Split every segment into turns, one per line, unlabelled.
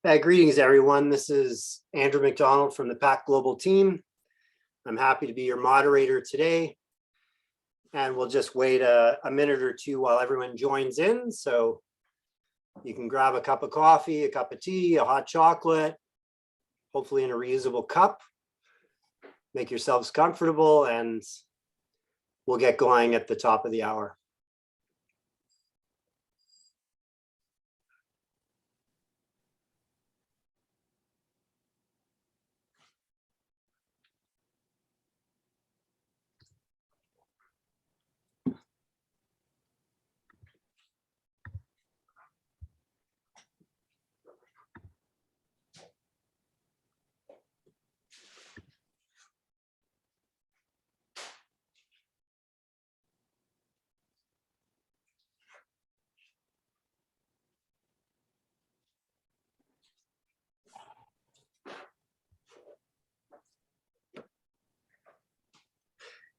Greetings, everyone. This is Andrew McDonald from the PAC Global team. I'm happy to be your moderator today. And we'll just wait a minute or two while everyone joins in. So you can grab a cup of coffee, a cup of tea, a hot chocolate, hopefully in a reusable cup. Make yourselves comfortable and we'll get going at the top of the hour.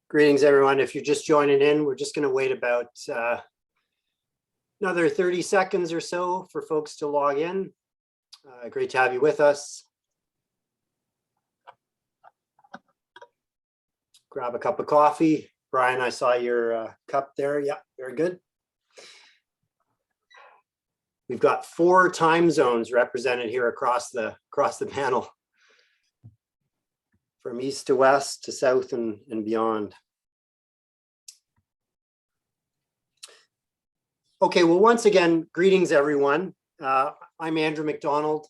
Greetings, everyone. If you're just joining in, we're just going to wait about another 30 seconds or so for folks to log in. Great to have you with us. Grab a cup of coffee. Brian, I saw your cup there. Yeah, very good. We've got 4 time zones represented here across the panel, from east to west to south and beyond. Okay, well, once again, greetings, everyone. I'm Andrew McDonald.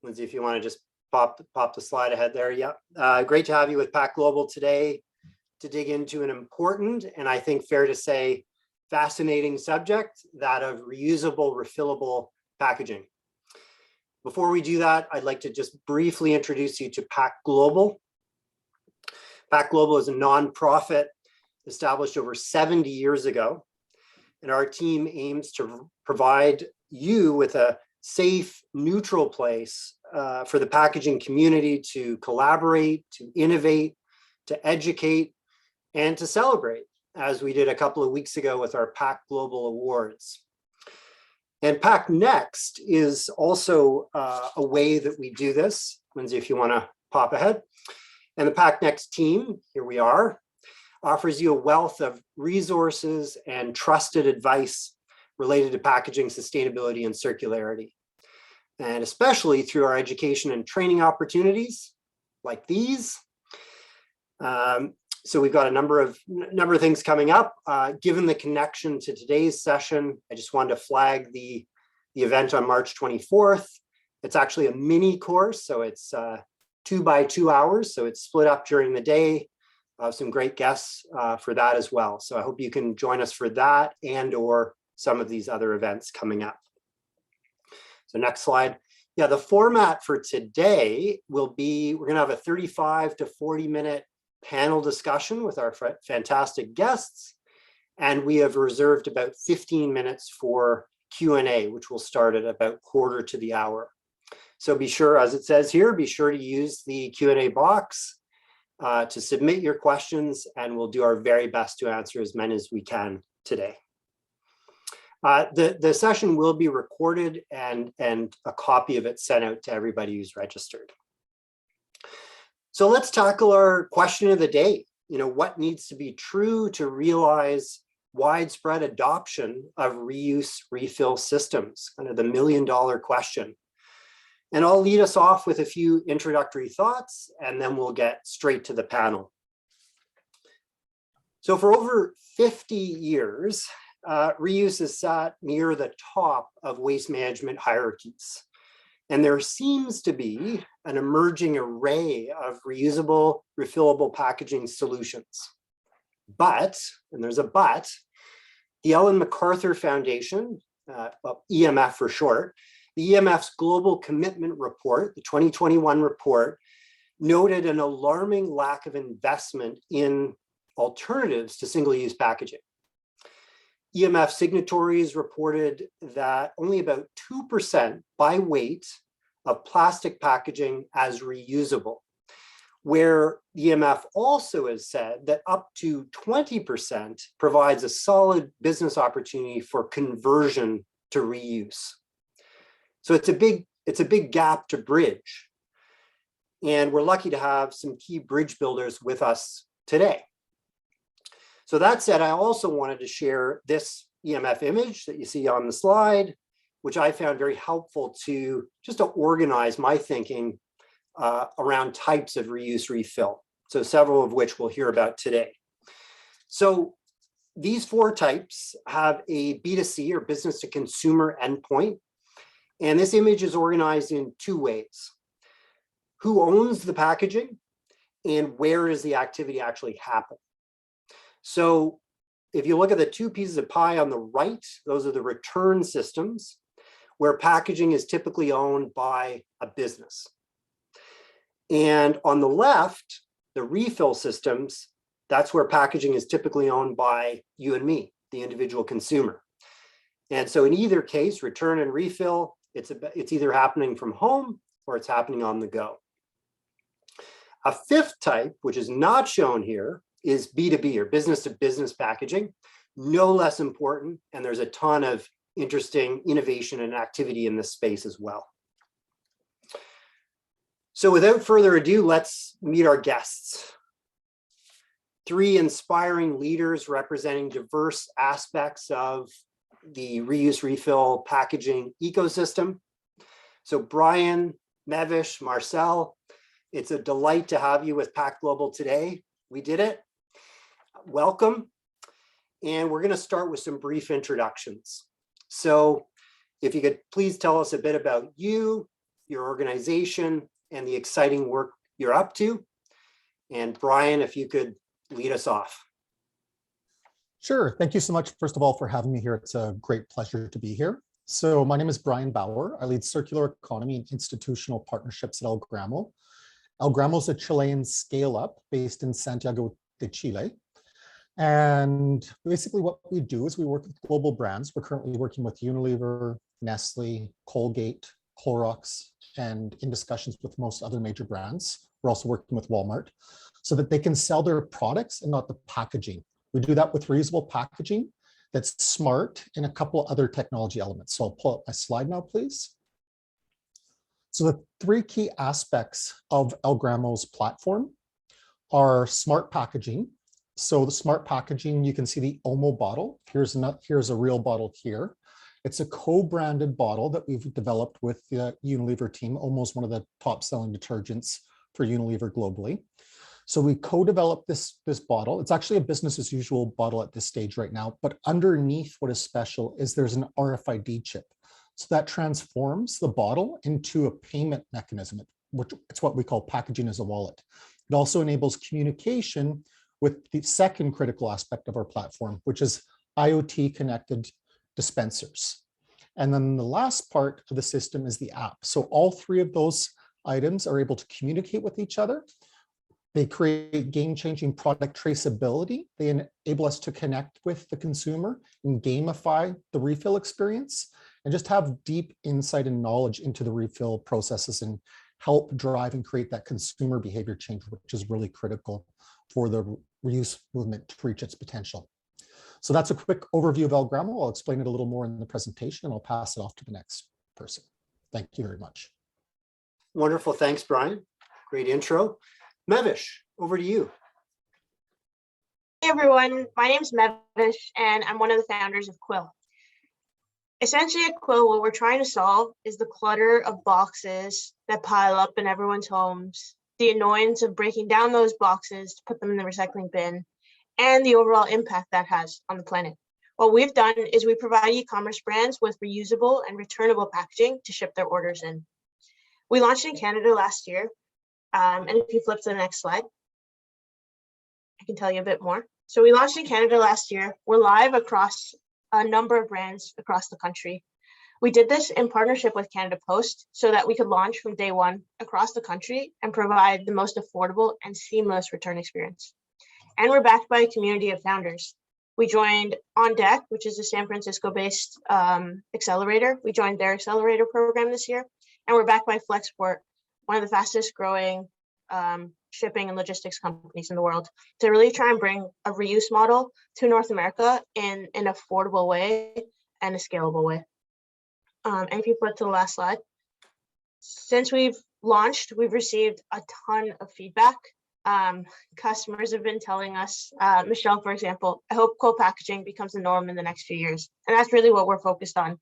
Lindsay, if you want to just pop the slide ahead there. Yeah, great to have you with PAC Global today to dig into an important, and I think fair to say, fascinating subject, that of reusable, refillable packaging. Before we do that, I'd like to just briefly introduce you to PAC Global. PAC Global is a nonprofit established over 70 years ago, and our team aims to provide you with a safe, neutral place for the packaging community to collaborate, to innovate, to educate, and to celebrate, as we did a couple of weeks ago with our PAC Global Awards. And PAC Next is also a way that we do this. Lindsay, if you want to pop ahead. And the PAC Next team, here we are, offers you a wealth of resources and trusted advice related to packaging sustainability and circularity. And especially through our education and training opportunities like these. So we've got a number of things coming up. Given the connection to today's session, I just wanted to flag the event on March 24th. It's actually a mini course, so it's 2 by 2 hours. So it's split up during the day. Some great guests for that as well. So I hope you can join us for that and or some of these other events coming up. So next slide. Yeah, the format for today will be, we're going to have a 35 to 40 minute panel discussion with our fantastic guests. And we have reserved about 15 minutes for Q&A, which will start at about 1/4 to the hour. So be sure, as it says here, be sure to use the Q&A box to submit your questions, and we'll do our very best to answer as many as we can today. The session will be recorded and a copy of it sent out to everybody who's registered. So let's tackle our question of the day. You know, what needs to be true to realize widespread adoption of reuse refill systems? Kind of the $1 million question. And I'll lead us off with a few introductory thoughts, and then we'll get straight to the panel. So for over 50 years, reuse has sat near the top of waste management hierarchies. And there seems to be an emerging array of reusable, refillable packaging solutions. But, and there's a but, the Ellen MacArthur Foundation, well, EMF for short, the EMF's Global Commitment Report, the 2021 report, noted an alarming lack of investment in alternatives to single-use packaging. EMF signatories reported that only about 2% by weight of plastic packaging as reusable, where the EMF also has said that up to 20% provides a solid business opportunity for conversion to reuse. So it's a big gap to bridge. And we're lucky to have some key bridge builders with us today. So that said, I also wanted to share this EMF image that you see on the slide, which I found very helpful to just to organize my thinking around types of reuse refill. So several of which we'll hear about today. So these 4 types have a B2C or business to consumer endpoint. And this image is organized in 2 ways. Who owns the packaging and where does the activity actually happen? So if you look at the 2 pieces of pie on the right, those are the return systems where packaging is typically owned by a business. And on the left, the refill systems, that's where packaging is typically owned by you and me, the individual consumer. And so in either case, return and refill, it's either happening from home or it's happening on the go. A 5th type, which is not shown here, is B2B or business to business packaging, no less important. And there's a ton of interesting innovation and activity in this space as well. So without further ado, let's meet our guests. 3 inspiring leaders representing diverse aspects of the reuse refill packaging ecosystem. So Brian, Mevish, Marcel, it's a delight to have you with Pack Global today. We did it. Welcome. And we're going to start with some brief introductions. So if you could please tell us a bit about you, your organization, and the exciting work you're up to. And Brian, if you could lead us off.
Sure. Thank you so much, first of all, for having me here. It's a great pleasure to be here. So my name is Brian Bauer. I lead circular economy and institutional partnerships at El Gramo. El Gramo is a Chilean scale-up based in Santiago de Chile. And basically what we do is we work with global brands. We're currently working with Unilever, Nestle, Colgate, Clorox, and in discussions with most other major brands. We're also working with Walmart so that they can sell their products and not the packaging. We do that with reusable packaging that's smart and a couple other technology elements. So I'll pull up my slide now, please. So the 3 key aspects of El Gramo's platform are smart packaging. So the smart packaging, you can see the Omo bottle. Here's a real bottle here. It's a co-branded bottle that we've developed with the Unilever team, Omo's one of the top-selling detergents for Unilever globally. So we co-developed this bottle. It's actually a business as usual bottle at this stage right now, but underneath what is special is there's an RFID chip. So that transforms the bottle into a payment mechanism, which it's what we call packaging as a wallet. It also enables communication with the second critical aspect of our platform, which is IoT connected dispensers. And then the last part of the system is the app. So all 3 of those items are able to communicate with each other. They create game-changing product traceability. They enable us to connect with the consumer and gamify the refill experience and just have deep insight and knowledge into the refill processes and help drive and create that consumer behavior change, which is really critical for the reuse movement to reach its potential. So that's a quick overview of El Gramo. I'll explain it a little more in the presentation and I'll pass it off to the next person. Thank you very much.
Wonderful. Thanks, Brian. Great intro. Mevish, over to you.
Hey everyone, my name is Mevish and I'm one of the founders of Quill. Essentially at Quill, what we're trying to solve is the clutter of boxes that pile up in everyone's homes, the annoyance of breaking down those boxes to put them in the recycling bin, and the overall impact that has on the planet. What we've done is we provide e-commerce brands with reusable and returnable packaging to ship their orders in. We launched in Canada last year. And if you flip to the next slide, I can tell you a bit more. So we launched in Canada last year. We're live across a number of brands across the country. We did this in partnership with Canada Post so that we could launch from day one across the country and provide the most affordable and seamless return experience. And we're backed by a community of founders. We joined On Deck, which is a San Francisco-based accelerator. We joined their accelerator program this year. And we're backed by Flexport, one of the fastest growing shipping and logistics companies in the world, to really try and bring a reuse model to North America in an affordable way and a scalable way. And if you flip to the last slide, since we've launched, we've received a ton of feedback. Customers have been telling us, Michelle, for example, I hope quill packaging becomes the norm in the next few years. And that's really what we're focused on.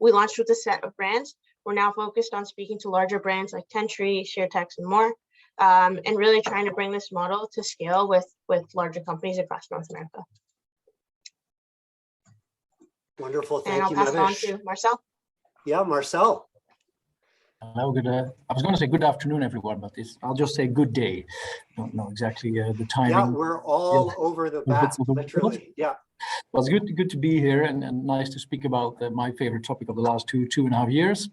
We launched with a set of brands. We're now focused on speaking to larger brands like Tentree, ShareText, and more, and really trying to bring this model to scale with larger companies across North America.
Wonderful.
And I'll
Thank you,
pass it on
Mevish.
to Marcel.
Yeah, Marcel.
Hello, good. I was going to say good afternoon, everyone, but I'll just say good day. Don't know exactly the timing.
Yeah, we're all over the map, literally. Yeah.
Well, it's good to be here and nice to speak about my favorite topic of the last two and a half years.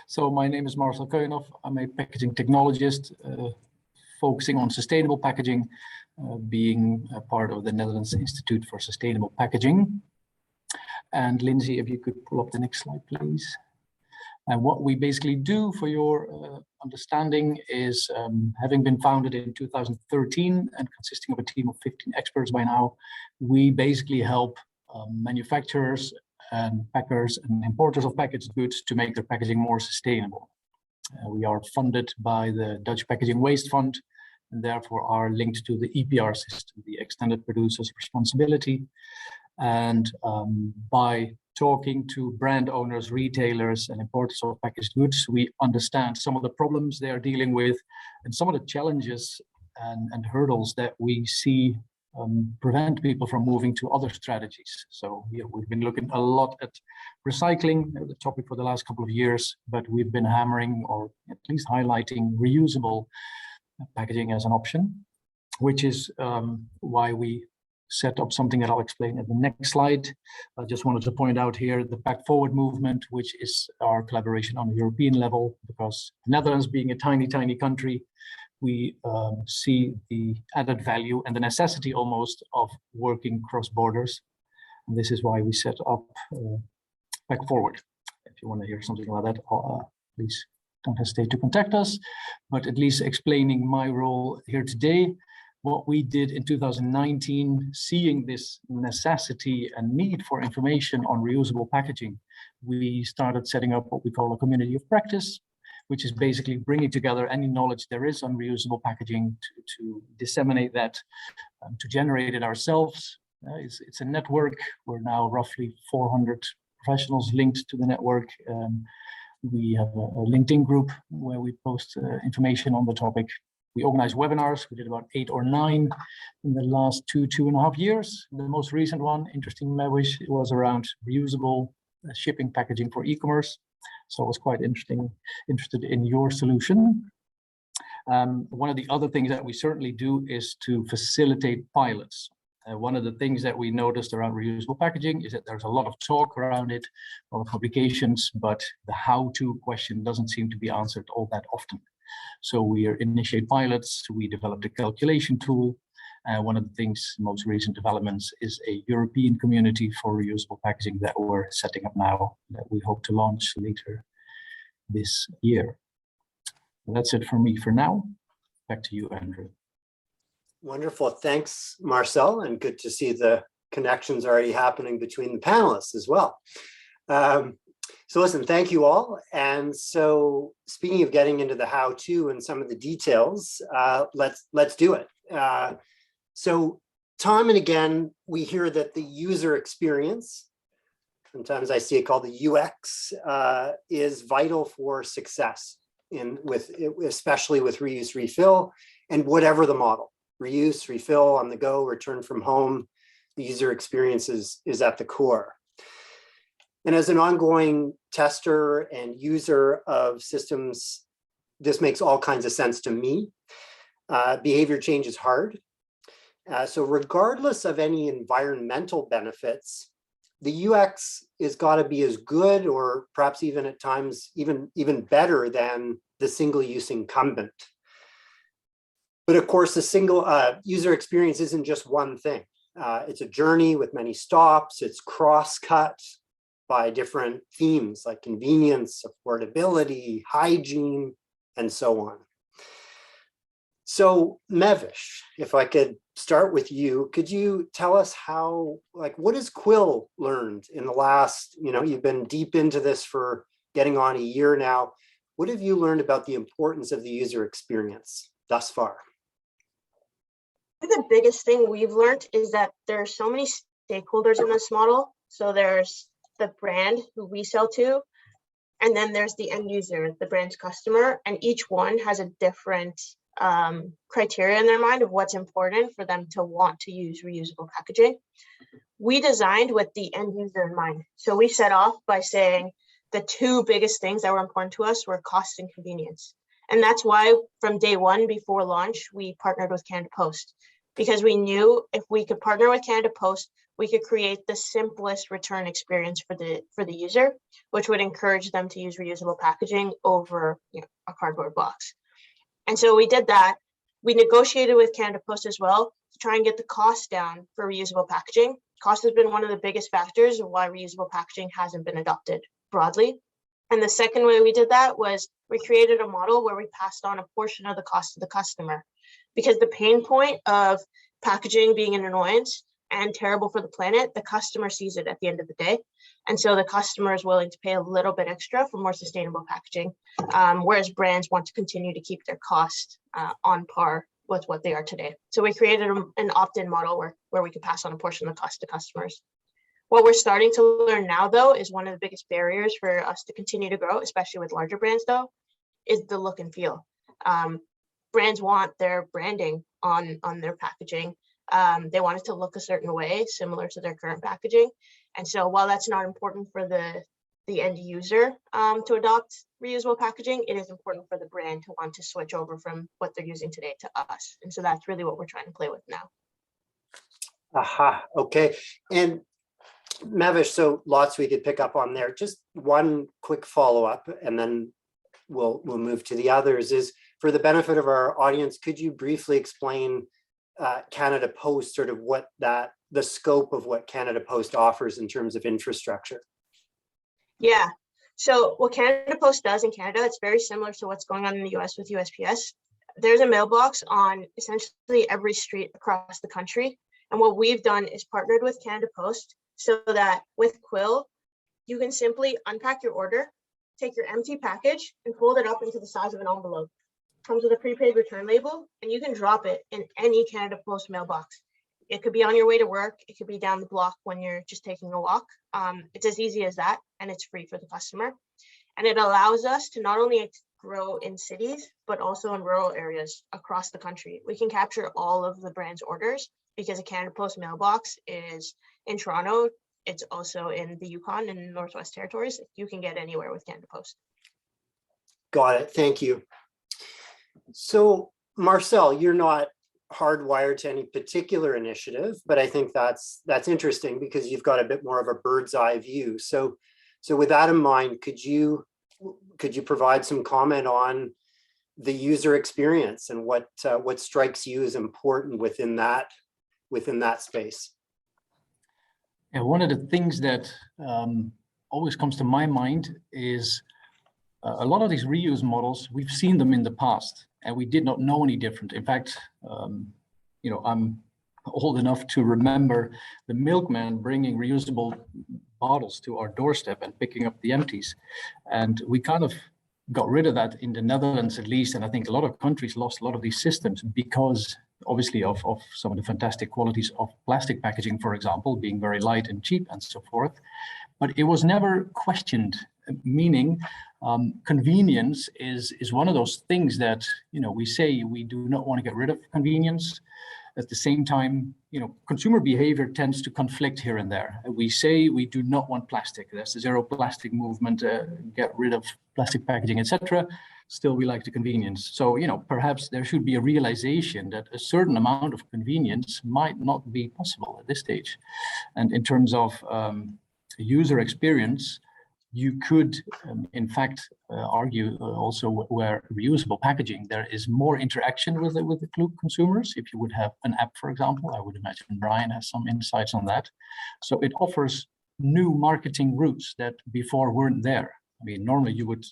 So my name is Marcel Konov. I'm a packaging technologist focusing on sustainable packaging, being a part of the Netherlands Institute for Sustainable Packaging. And Lindsay, if you could pull up the next slide, please. And what we basically do, for your understanding, is having been founded in 2013 and consisting of a team of 15 experts by now, we basically help manufacturers and packers and importers of packaged goods to make their packaging more sustainable. We are funded by the Dutch Packaging Waste Fund and therefore are linked to the EPR system, the Extended Producer's Responsibility. And by talking to brand owners, retailers, and importers of packaged goods, we understand some of the problems they are dealing with and some of the challenges and hurdles that we see prevent people from moving to other strategies. So we've been looking a lot at recycling, the topic for the last couple of years, but we've been hammering or at least highlighting reusable packaging as an option, which is why we set up something that I'll explain at the next slide. I just wanted to point out here the Pack Forward movement, which is our collaboration on a European level, because the Netherlands being a tiny we see the added value and the necessity almost of working cross borders. And this is why we set up Pack Forward. If you want to hear something about that, please don't hesitate to contact us. But at least explaining my role here today, what we did in 2019, seeing this necessity and need for information on reusable packaging, we started setting up what we call a community of practice, which is basically bringing together any knowledge there is on reusable packaging to disseminate that, to generate it ourselves. It's a network. We're now roughly 400 professionals linked to the network. We have a LinkedIn group where we post information on the topic. We organize webinars. We did about 8 or 9 in the last 2.5 years. The most recent one, interesting, Mevish, was around reusable shipping packaging for e-commerce. So it was quite interested in your solution. One of the other things that we certainly do is to facilitate pilots. One of the things that we noticed around reusable packaging is that there's a lot of talk around it, a lot of publications, but the how-to question doesn't seem to be answered all that often. So we initiate pilots, we developed a calculation tool. One of the things, most recent developments, is a European community for reusable packaging that we're setting up now, that we hope to launch later this year. And that's it from me for now. Back to you, Andrew.
Wonderful. Thanks, Marcel. And good to see the connections already happening between the panelists as well. So listen, thank you all. And so speaking of getting into the how-to and some of the details, let's do it. So time and again, we hear that the user experience, sometimes I see it called the UX, is vital for success especially with reuse, refill, and whatever the model. Reuse, refill, on the go, return from home, the user experience is at the core. And as an ongoing tester and user of systems, this makes all kinds of sense to me. Behavior change is hard. So regardless of any environmental benefits, the UX is got to be as good, or perhaps even at times even better than the single-use incumbent. But of course, the single user experience isn't just one thing. It's a journey with many stops. It's cross-cut by different themes like convenience, affordability, hygiene, and so on. So Mevish, if I could start with you, could you tell us how, like, what has Quill learned in the last, you've been deep into this for getting on a year now. What have you learned about the importance of the user experience thus far?
I think the biggest thing we've learned is that there are so many stakeholders in this model. So there's the brand who we sell to, and then there's the end user, the brand's customer, and each one has a different criteria in their mind of what's important for them to want to use reusable packaging. We designed with the end user in mind. So we set off by saying the two biggest things that were important to us were cost and convenience. And that's why from day one before launch, we partnered with Canada Post, because we knew if we could partner with Canada Post, we could create the simplest return experience for the user, which would encourage them to use reusable packaging over a cardboard box. And so we did that. We negotiated with Canada Post as well to try and get the cost down for reusable packaging. Cost has been one of the biggest factors of why reusable packaging hasn't been adopted broadly. And the second way we did that was we created a model where we passed on a portion of the cost to the customer, because the pain point of packaging being an annoyance and terrible for the planet, the customer sees it at the end of the day. And so the customer is willing to pay a little bit extra for more sustainable packaging, whereas brands want to continue to keep their cost on par with what they are today. So we created an opt-in model where we could pass on a portion of the cost to customers. What we're starting to learn now, though, is one of the biggest barriers for us to continue to grow, especially with larger brands, though, is the look and feel. Brands want their branding on their packaging. They want it to look a certain way, similar to their current packaging. And so while that's not important for the end user to adopt reusable packaging, it is important for the brand to want to switch over from what they're using today to us. And so that's really what we're trying to play with now.
Aha, okay. And Mevish, so lots we could pick up on there. Just one quick follow-up, and then we'll move to the others. Is for the benefit of our audience, could you briefly explain Canada Post, sort of what the scope of what Canada Post offers in terms of infrastructure?
Yeah. So what Canada Post does in Canada, it's very similar to what's going on in the US with USPS. There's a mailbox on essentially every street across the country. And what we've done is partnered with Canada Post so that with Quill, you can simply unpack your order, take your empty package and fold it up into the size of an envelope. Comes with a prepaid return label, and you can drop it in any Canada Post mailbox. It could be on your way to work. It could be down the block when you're just taking a walk. It's as easy as that, and it's free for the customer. And it allows us to not only grow in cities, but also in rural areas across the country. We can capture all of the brand's orders because a Canada Post mailbox is in Toronto. It's also in the Yukon and Northwest Territories. You can get anywhere with Canada Post.
Got it. Thank you. So Marcel, you're not hardwired to any particular initiative, but I think that's interesting because you've got a bit more of a bird's eye view. So with that in mind, could you provide some comment on the user experience and what strikes you as important within that space?
Yeah, one of the things that always comes to my mind is a lot of these reuse models, we've seen them in the past and we did not know any different. In fact, I'm old enough to remember the milkman bringing reusable bottles to our doorstep and picking up the empties. And we kind of got rid of that in the Netherlands, at least. And I think a lot of countries lost a lot of these systems because obviously of some of the fantastic qualities of plastic packaging, for example, being very light and cheap and so forth. But it was never questioned, meaning convenience is one of those things that, we say we do not want to get rid of convenience. At the same time, consumer behavior tends to conflict here and there. We say we do not want plastic. There's the zero plastic movement, get rid of plastic packaging, etc. Still, we like the convenience. So, perhaps there should be a realization that a certain amount of convenience might not be possible at this stage. And in terms of user experience, you could, in fact, argue also where reusable packaging, there is more interaction with the consumers. If you would have an app, for example, I would imagine Brian has some insights on that. So it offers new marketing routes that before weren't there. I mean, normally you would,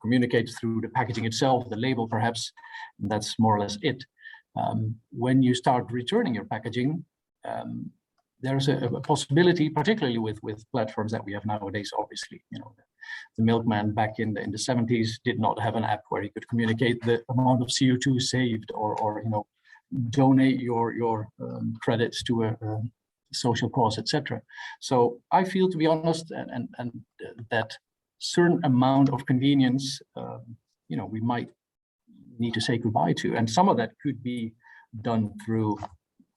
communicate through the packaging itself, the label perhaps, and that's more or less it. When you start returning your packaging, there's a possibility, particularly with platforms that we have nowadays. Obviously, the milkman back in the 70s did not have an app where he could communicate the amount of CO2 saved, or donate your credits to a social cause, etc. So I feel, to be honest, and that certain amount of convenience, we might need to say goodbye to, and some of that could be done through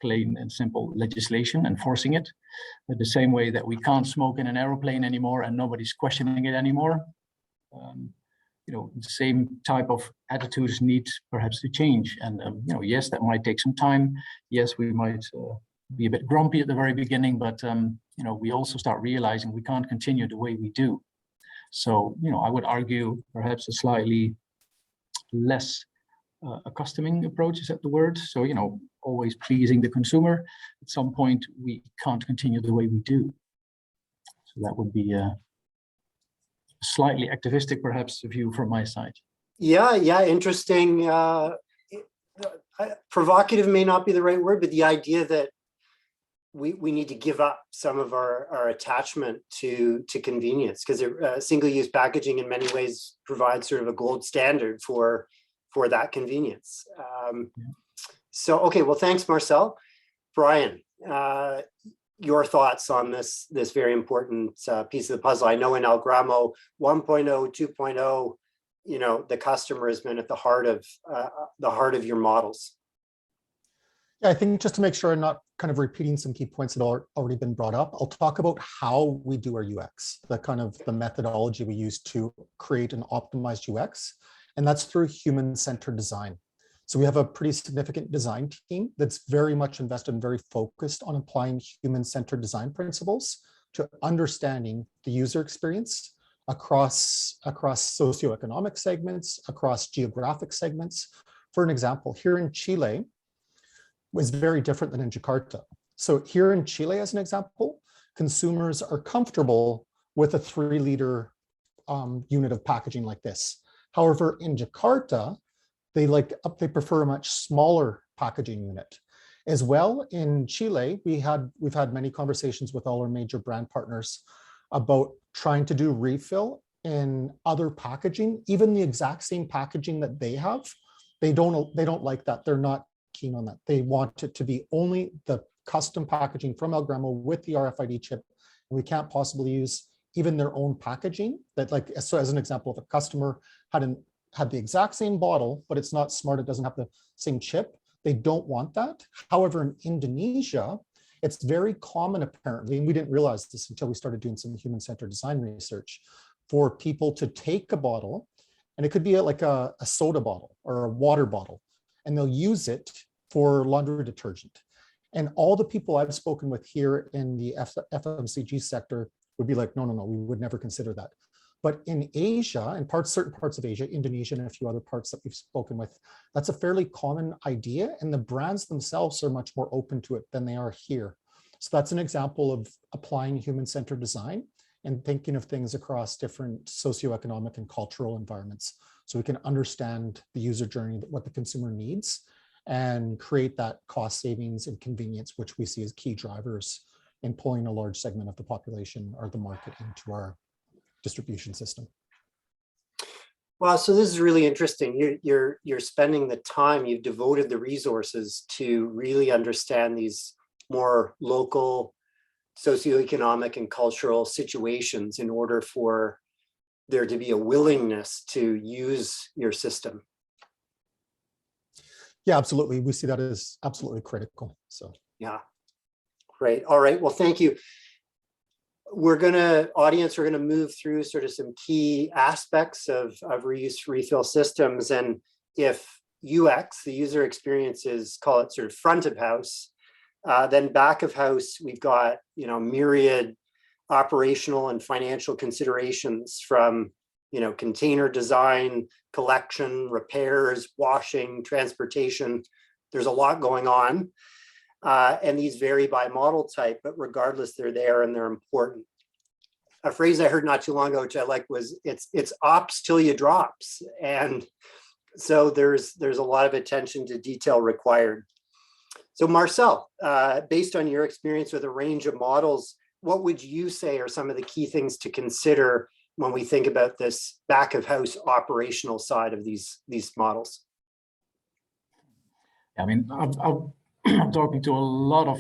plain and simple legislation, enforcing it, the same way that we can't smoke in an aeroplane anymore and nobody's questioning it anymore. The same type of attitudes need perhaps to change, and yes, that might take some time. Yes, we might be a bit grumpy at the very beginning, but we also start realizing we can't continue the way we do. So I would argue perhaps a slightly less accustoming approach, is that the word? So always pleasing the consumer. At some point we can't continue the way we do. So that would be a slightly activistic perhaps view from my side.
Yeah, interesting. Provocative may not be the right word, but the idea that we need to give up some of our attachment to convenience, because single-use packaging in many ways provides sort of a gold standard for that convenience. So, okay, well, thanks, Marcel. Brian, your thoughts on this very important piece of the puzzle. I know in Algramo 1.0, 2.0, the customer has been at the heart of your models.
Yeah, I think just to make sure I'm not kind of repeating some key points that have already been brought up, I'll talk about how we do our UX, the methodology we use to create an optimized UX, and that's through human-centered design. So we have a pretty significant design team that's very much invested and very focused on applying human-centered design principles to understanding the user experience across socioeconomic segments, across geographic segments. For an example, here in Chile was very different than in Jakarta. So here in Chile, as an example, consumers are comfortable with a 3-liter unit of packaging like this. However, in Jakarta, they prefer a much smaller packaging unit. As well, in Chile, we've had many conversations with all our major brand partners about trying to do refill in other packaging, even the exact same packaging that they have. They don't like that. They're not keen on that. They want it to be only the custom packaging from Algramo with the RFID chip. And we can't possibly use even their own packaging. So as an example, if a customer had the exact same bottle, but it's not smart, it doesn't have the same chip, they don't want that. However, in Indonesia, it's very common apparently, and we didn't realize this until we started doing some human-centered design research, for people to take a bottle, and it could be like a soda bottle or a water bottle, and they'll use it for laundry detergent. And all the people I've spoken with here in the FMCG sector would be like, no, we would never consider that. But in Asia and certain parts of Asia, Indonesia and a few other parts that we've spoken with, that's a fairly common idea, and the brands themselves are much more open to it than they are here. So that's an example of applying human-centered design and thinking of things across different socioeconomic and cultural environments, so we can understand the user journey, what the consumer needs, and create that cost savings and convenience, which we see as key drivers in pulling a large segment of the population or the market into our distribution system.
Well, so this is really interesting. You're spending the time, you've devoted the resources to really understand these more local socioeconomic and cultural situations in order for there to be a willingness to use your system.
Yeah, absolutely. We see that as absolutely critical. So
yeah, great. All right. Well, thank you. We're gonna move through sort of some key aspects of reuse refill systems. And if UX, the user experience, is, call it sort of front of house, then back of house, we've got, myriad operational and financial considerations from, container design, collection, repairs, washing, transportation. There's a lot going on. And these vary by model type, but regardless, they're there and they're important. a phrase I heard not too long ago, which I like, was it's ops till you drops. And so there's a lot of attention to detail required. So Marcel, based on your experience with a range of models, what would you say are some of the key things to consider when we think about this back of house operational side of these models?
I mean, I'm talking to a lot of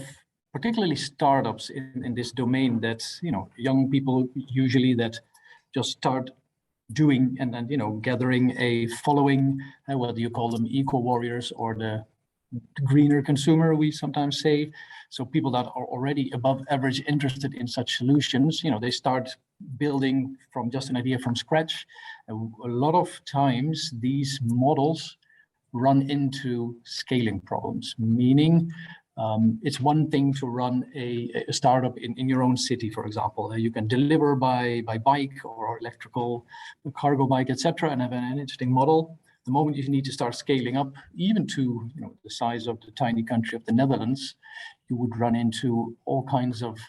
particularly startups in this domain that's, young people usually that just start doing and then, gathering a following, what do you call them, eco warriors, or the greener consumer, we sometimes say. So people that are already above average interested in such solutions, they start building from just an idea from scratch. A lot of times these models run into scaling problems, meaning it's one thing to run a startup in your own city, for example. You can deliver by bike or electrical cargo bike, etc., and have an interesting model. The moment you need to start scaling up, even to the size of the tiny country of the Netherlands, you would run into all kinds of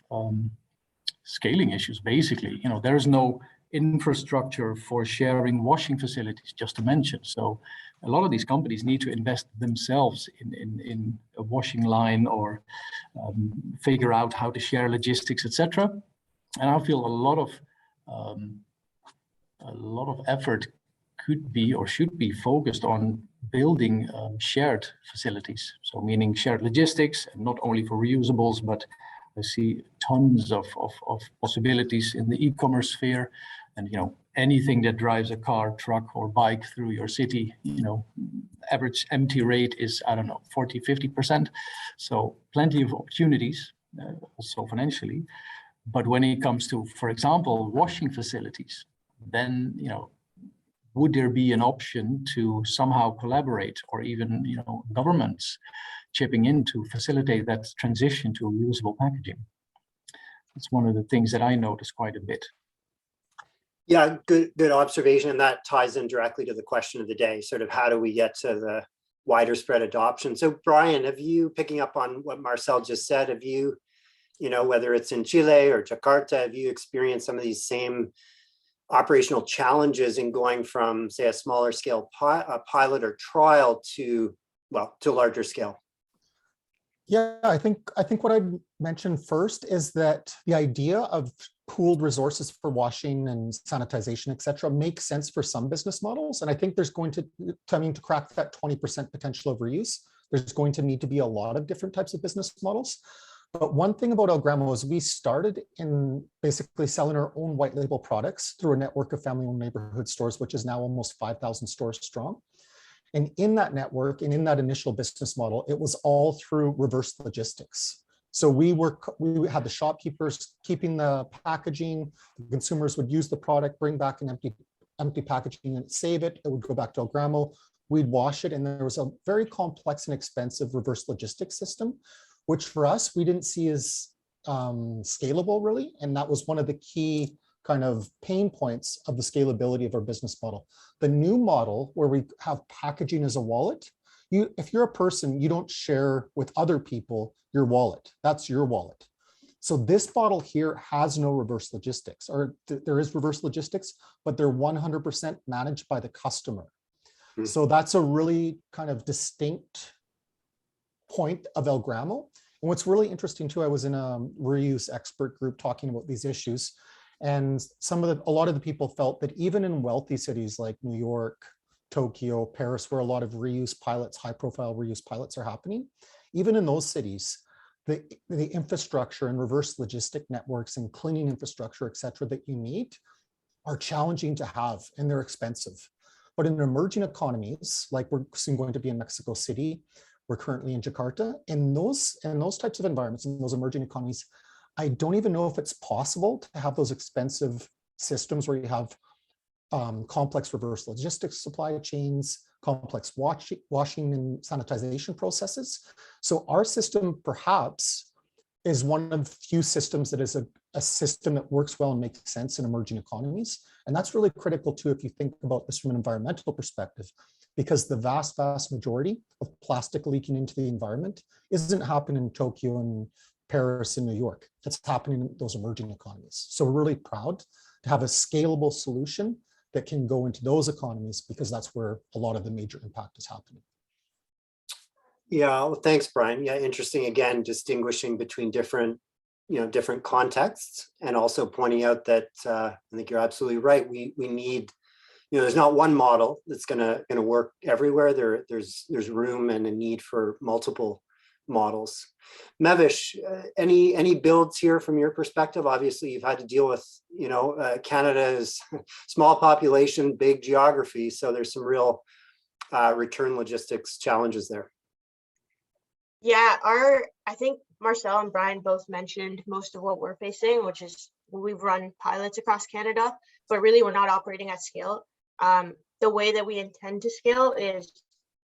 scaling issues. Basically, there is no infrastructure for sharing washing facilities, just to mention. So a lot of these companies need to invest themselves in a washing line, or figure out how to share logistics, etc. And I feel a lot of effort could be or should be focused on building shared facilities. So meaning shared logistics, and not only for reusables, but I see tons of possibilities in the e-commerce sphere. And anything that drives a car, truck, or bike through your city, average empty rate is, 40-50%. So plenty of opportunities, also financially. But when it comes to, for example, washing facilities, then would there be an option to somehow collaborate, or even governments chipping in to facilitate that transition to reusable packaging? It's one of the things that I notice quite a bit.
Yeah, good observation. And that ties in directly to the question of the day, sort of how do we get to the wider spread adoption? So Brian, have you, picking up on what Marcel just said, have you, whether it's in Chile or Jakarta, have you experienced some of these same operational challenges in going from, say, a smaller scale pilot or trial to larger scale?
Yeah, I think what I'd mention first is that the idea of pooled resources for washing and sanitization, et cetera, makes sense for some business models. And I think there's going to crack that 20% potential of reuse, there's going to need to be a lot of different types of business models. But one thing about El Gramo is we started in basically selling our own white label products through a network of family-owned neighborhood stores, which is now almost 5,000 stores strong. And in that network and in that initial business model, it was all through reverse logistics. So we had the shopkeepers keeping the packaging, the consumers would use the product, bring back an empty packaging and save it. It would go back to El Gramo. We'd wash it. And there was a very complex and expensive reverse logistics system, which for us, we didn't see as scalable really. And that was one of the key kind of pain points of the scalability of our business model. The new model where we have packaging as a wallet, if you're a person, you don't share with other people your wallet. That's your wallet. So this model here has no reverse logistics, or there is reverse logistics, but they're 100% managed by the customer. So that's a really kind of distinct point of El Gramo. And what's really interesting too, I was in a reuse expert group talking about these issues, and a lot of the people felt that even in wealthy cities like New York, Tokyo, Paris, where a lot of reuse pilots, high profile reuse pilots are happening, even in those cities, the infrastructure and reverse logistic networks and cleaning infrastructure, et cetera, that you need are challenging to have, and they're expensive. But in emerging economies, like we're soon going to be in Mexico City, we're currently in Jakarta, in those types of environments, in those emerging economies, I don't even know if it's possible to have those expensive systems where you have complex reverse logistics supply chains, complex washing and sanitization processes. So our system perhaps is one of the few systems that is a system that works well and makes sense in emerging economies. And that's really critical too, if you think about this from an environmental perspective, because the vast majority of plastic leaking into the environment isn't happening in Tokyo and Paris, and New York. That's happening in those emerging economies. So we're really proud to have a scalable solution that can go into those economies, because that's where a lot of the major impact is happening.
Yeah, well, thanks, Brian. Yeah, interesting. Again, distinguishing between different, different contexts, and also pointing out that I think you're absolutely right. We need, there's not one model that's gonna work everywhere. There's room and a need for multiple models. Mevish, any builds here from your perspective? Obviously, you've had to deal with, Canada's small population, big geography, so there's some real return logistics challenges there.
Yeah, I think Marcel and Brian both mentioned most of what we're facing, which is we've run pilots across Canada, but really we're not operating at scale. The way that we intend to scale is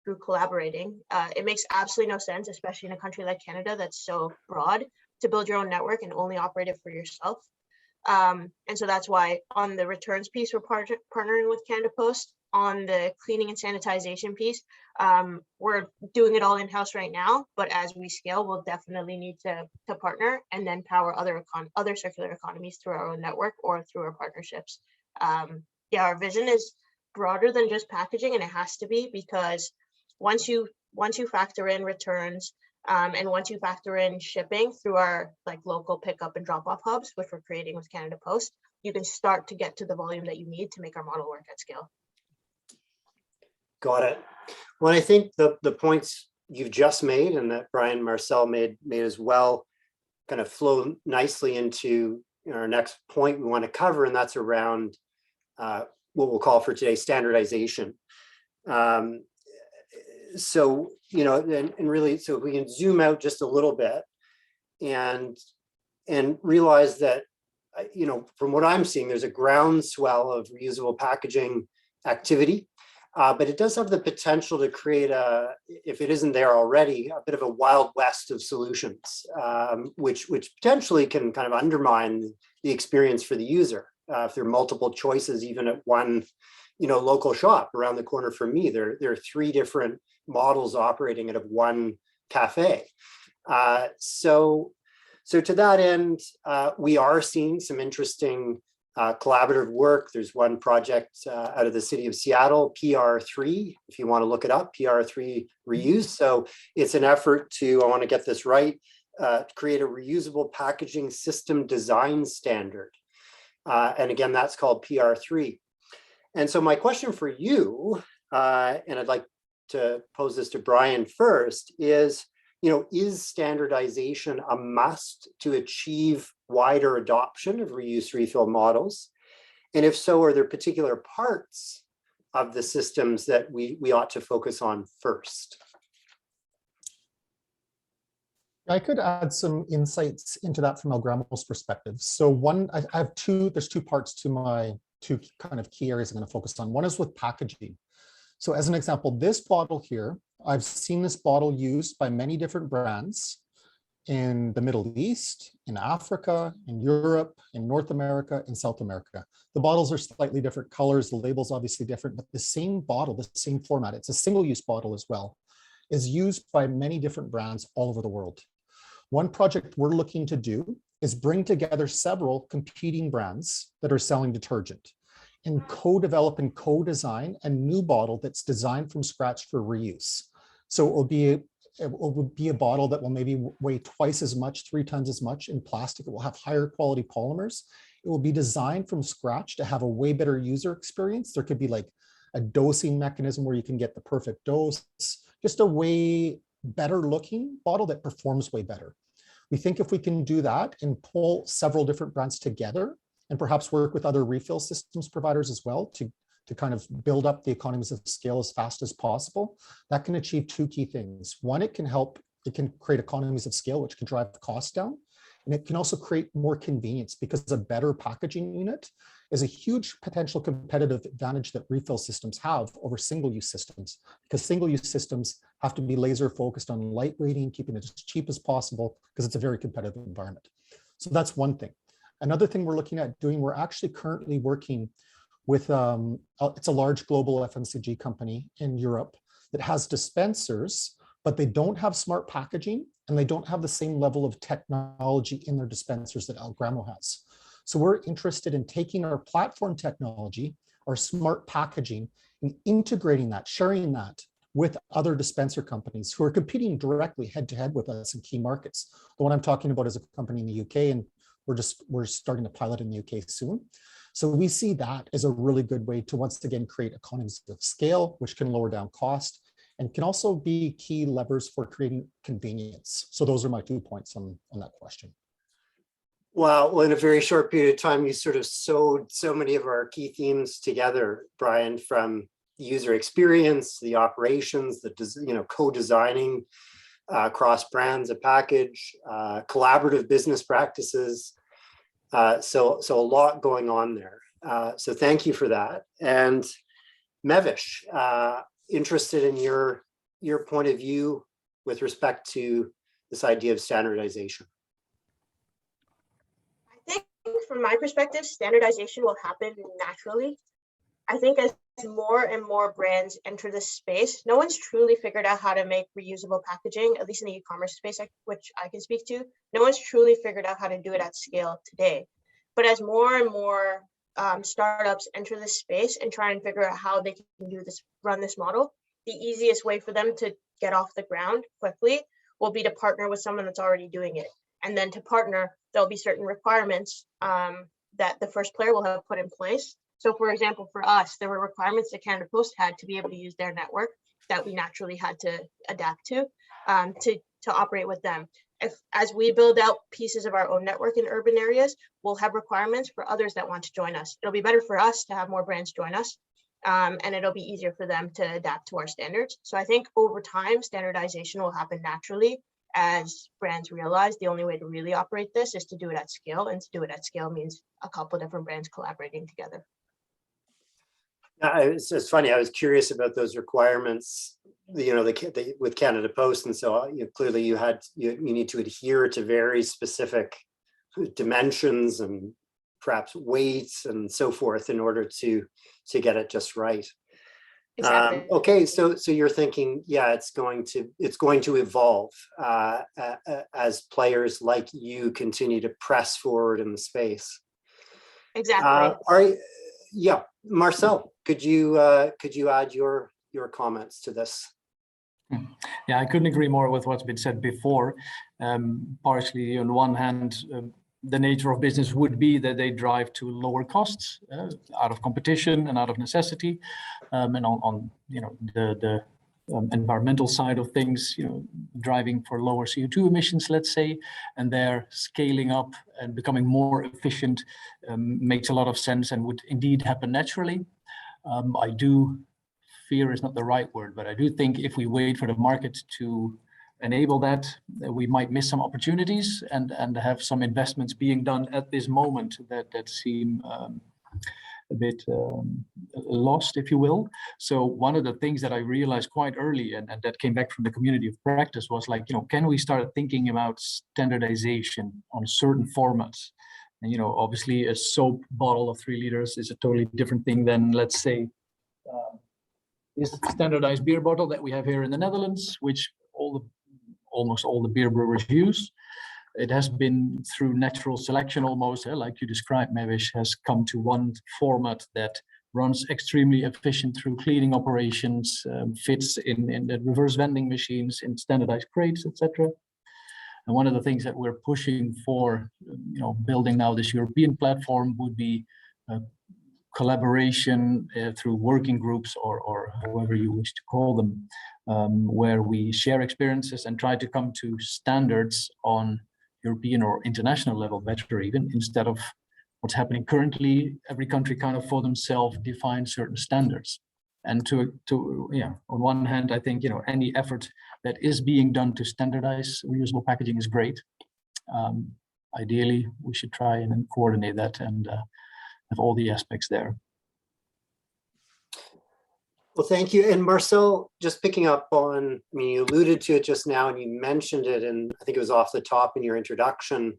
through collaborating. It makes absolutely no sense, especially in a country like Canada that's so broad, to build your own network and only operate it for yourself. And so that's why on the returns piece, we're partnering with Canada Post. On the cleaning and sanitization piece, we're doing it all in-house right now, but as we scale, we'll definitely need to partner and then power other circular economies through our own network or through our partnerships. Yeah, our vision is broader than just packaging, and it has to be, because once you factor in returns, and once you factor in shipping through our local pickup and drop-off hubs, which we're creating with Canada Post, you can start to get to the volume that you need to make our model work at scale.
Got it. Well, I think the points you've just made and that Brian Marcel made as well kind of flow nicely into our next point we want to cover, and that's around what we'll call for today standardization. So, and really, so if we can zoom out just a little bit and realize that, from what I'm seeing, there's a groundswell of reusable packaging activity. But it does have the potential to create if it isn't there already, a bit of a wild west of solutions, which potentially can kind of undermine the experience for the user. If there are multiple choices, even at one, local shop around the corner from me, there are 3 different models operating out of one cafe. So to that end, we are seeing some interesting collaborative work. There's one project out of the city of Seattle, PR3, if you want to look it up, PR3 reuse. So it's an effort to, I want to get this right, create a reusable packaging system design standard. And again, that's called PR3. And so my question for you, and I'd like to pose this to Brian first, is standardization a must to achieve wider adoption of reuse refill models? And if so, are there particular parts of the systems that we ought to focus on first?
I could add some insights into that from Algramo's perspective. So there's 2 parts to my 2 kind of key areas I'm going to focus on. One is with packaging. So as an example, this bottle here, I've seen this bottle used by many different brands in the Middle East, in Africa, in Europe, in North America, in South America. The bottles are slightly different colors, the label's obviously different, but the same bottle, the same format, it's a single-use bottle as well, is used by many different brands all over the world. One project we're looking to do is bring together several competing brands that are selling detergent and co-develop and co-design a new bottle that's designed from scratch for reuse. So it will be a bottle that will maybe weigh twice as much, 3 times as much in plastic. It will have higher quality polymers. It will be designed from scratch to have a way better user experience. There could be like a dosing mechanism where you can get the perfect dose, just a way better looking bottle that performs way better. We think if we can do that and pull several different brands together and perhaps work with other refill systems providers as well to kind of build up the economies of scale as fast as possible, that can achieve 2 key things. One, it can create economies of scale, which can drive costs down. And it can also create more convenience, because a better packaging unit is a huge potential competitive advantage that refill systems have over single-use systems, because single-use systems have to be laser focused on lightweighting, keeping it as cheap as possible, because it's a very competitive environment. So that's one thing. Another thing we're looking at doing, we're actually currently working with, it's a large global FMCG company in Europe that has dispensers, but they don't have smart packaging and they don't have the same level of technology in their dispensers that El Gramo has. So we're interested in taking our platform technology, our smart packaging, and integrating that, sharing that with other dispenser companies who are competing directly head to head with us in key markets. The one I'm talking about is a company in the UK, and we're starting to pilot in the UK soon. So we see that as a really good way to once again create economies of scale, which can lower down cost and can also be key levers for creating convenience. So those are my 2 points on that question.
Wow, well, in a very short period of time, you sort of sewed so many of our key themes together, Brian, from user experience, the operations, the co-designing across brands, a package, collaborative business practices. So a lot going on there. So thank you for that. And Mevish, interested in your point of view with respect to this idea of standardization.
I think from my perspective, standardization will happen naturally. I think as more and more brands enter this space, no one's truly figured out how to make reusable packaging, at least in the e-commerce space, which I can speak to. No one's truly figured out how to do it at scale today. But as more and more startups enter this space and try and figure out how they can do this, run this model, the easiest way for them to get off the ground quickly will be to partner with someone that's already doing it. And then to partner, there'll be certain requirements that the first player will have put in place. So for example, for us, there were requirements that Canada Post had to be able to use their network that we naturally had to adapt to operate with them. As we build out pieces of our own network in urban areas, we'll have requirements for others that want to join us. It'll be better for us to have more brands join us, and it'll be easier for them to adapt to our standards. So I think over time, standardization will happen naturally as brands realize the only way to really operate this is to do it at scale, and to do it at scale means a couple of different brands collaborating together.
It's funny. I was curious about those requirements, with Canada Post, and so clearly you need to adhere to very specific dimensions and perhaps weights and so forth in order to get it just right.
Exactly.
Okay, so you're thinking, yeah, it's going to evolve as players like you continue to press forward in the space.
Exactly.
Yeah, Marcel, could you add your comments to this?
Yeah, I couldn't agree more with what's been said before. Partially, on one hand, the nature of business would be that they drive to lower costs out of competition and out of necessity, and on the environmental side of things, driving for lower CO2 emissions, let's say, and they're scaling up and becoming more efficient makes a lot of sense and would indeed happen naturally. I do fear is not the right word, but I do think if we wait for the market to enable that, we might miss some opportunities and have some investments being done at this moment that seem a bit lost, if you will. So one of the things that I realized quite early and that came back from the community of practice was like, can we start thinking about standardization on certain formats? And, obviously a soap bottle of 3 liters is a totally different thing than, let's say, this standardized beer bottle that we have here in the Netherlands, which almost all the beer brewers use. It has been through natural selection almost, like you described, Mevish, has come to one format that runs extremely efficient through cleaning operations, fits in the reverse vending machines, in standardized crates, etc. And one of the things that we're pushing for, building now this European platform would be collaboration through working groups or however you wish to call them, where we share experiences and try to come to standards on European or international level, better even, instead of what's happening currently. Every country kind of for themselves defines certain standards. And on one hand, I think, any effort that is being done to standardize reusable packaging is great. Ideally, we should try and coordinate that and have all the aspects there.
Well, thank you. And Marcel, just picking up on, you alluded to it just now and you mentioned it, and I think it was off the top in your introduction,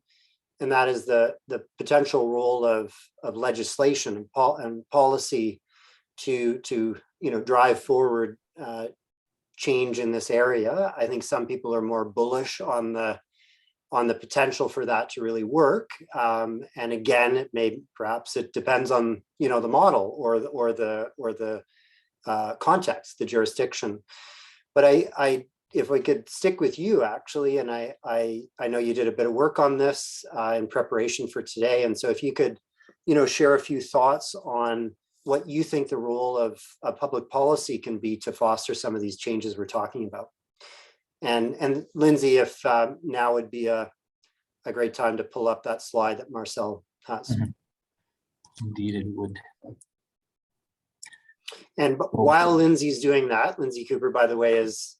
and that is the potential role of legislation and policy to drive forward change in this area. I think some people are more bullish on the potential for that to really work. And again, perhaps it depends on, the model or the context, the jurisdiction. But if we could stick with you actually, and I know you did a bit of work on this in preparation for today. And so if you could, share a few thoughts on what you think the role of public policy can be to foster some of these changes we're talking about. And Lindsay, if now would be a great time to pull up that slide that Marcel has.
Indeed, it would.
And while Lindsay's doing that, Lindsay Cooper, by the way, is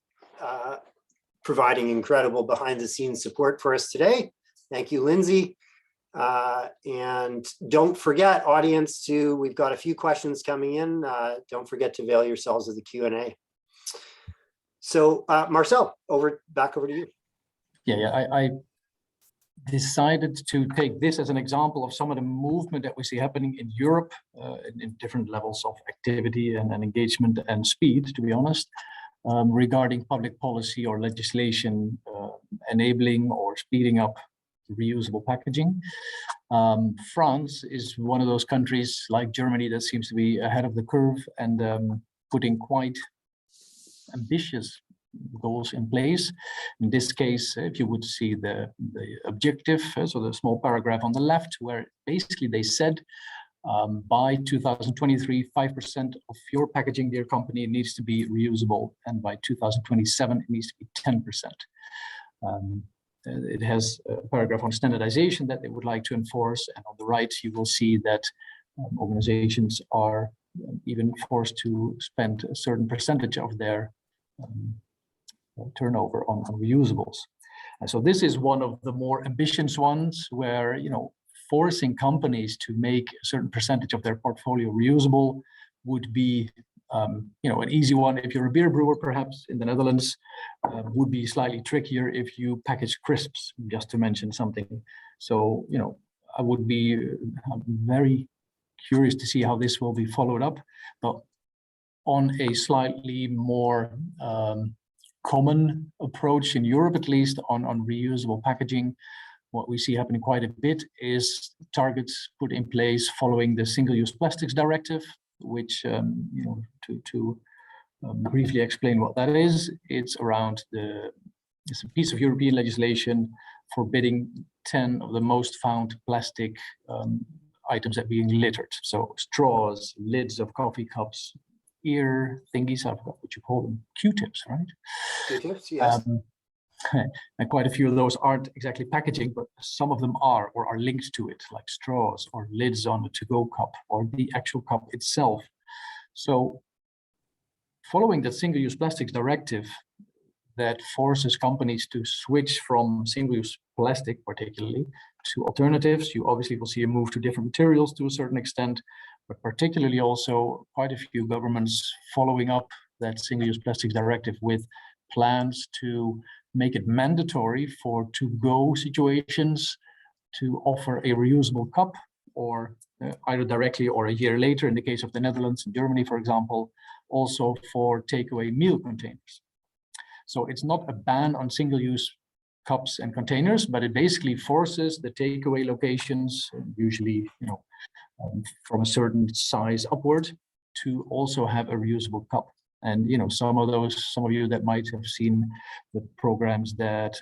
providing incredible behind-the-scenes support for us today. Thank you, Lindsay. And don't forget, audience, we've got a few questions coming in. Don't forget to avail yourselves of the Q&A. So Marcel, back over to you.
Yeah, I decided to take this as an example of some of the movement that we see happening in Europe in different levels of activity and engagement and speed, to be honest, regarding public policy or legislation enabling or speeding up reusable packaging. France is one of those countries like Germany that seems to be ahead of the curve and putting quite ambitious goals in place. In this case, if you would see the objective, so the small paragraph on the left, where basically they said by 2023, 5% of your packaging, dear company, needs to be reusable, and by 2027, it needs to be 10%. It has a paragraph on standardization that they would like to enforce, and on the right, you will see that organizations are even forced to spend a certain percentage of their turnover on reusables. And so this is one of the more ambitious ones where, forcing companies to make a certain percentage of their portfolio reusable would be, an easy one. If you're a beer brewer, perhaps in the Netherlands, would be slightly trickier if you package crisps, just to mention something. So, I would be very curious to see how this will be followed up, but on a slightly more common approach in Europe, at least on reusable packaging. What we see happening quite a bit is targets put in place following the Single-Use Plastics Directive, which, to briefly explain what that is, it's a piece of European legislation forbidding 10 of the most found plastic items that are being littered. So straws, lids of coffee cups, ear thingies, I forgot what you call them, Q-tips, right?
Q-tips, yes.
And quite a few of those aren't exactly packaging, but some of them are or are linked to it, like straws or lids on a to-go cup or the actual cup itself. So following the Single-Use Plastics Directive that forces companies to switch from single-use plastic, particularly, to alternatives, you obviously will see a move to different materials to a certain extent, but particularly also quite a few governments following up that Single-Use Plastics Directive with plans to make it mandatory for to-go situations to offer a reusable cup, or either directly or a year later, in the case of the Netherlands and Germany, for example, also for takeaway meal containers. So it's not a ban on single-use cups and containers, but it basically forces the takeaway locations, usually from a certain size upward, to also have a reusable cup. And some of you that might have seen the programs that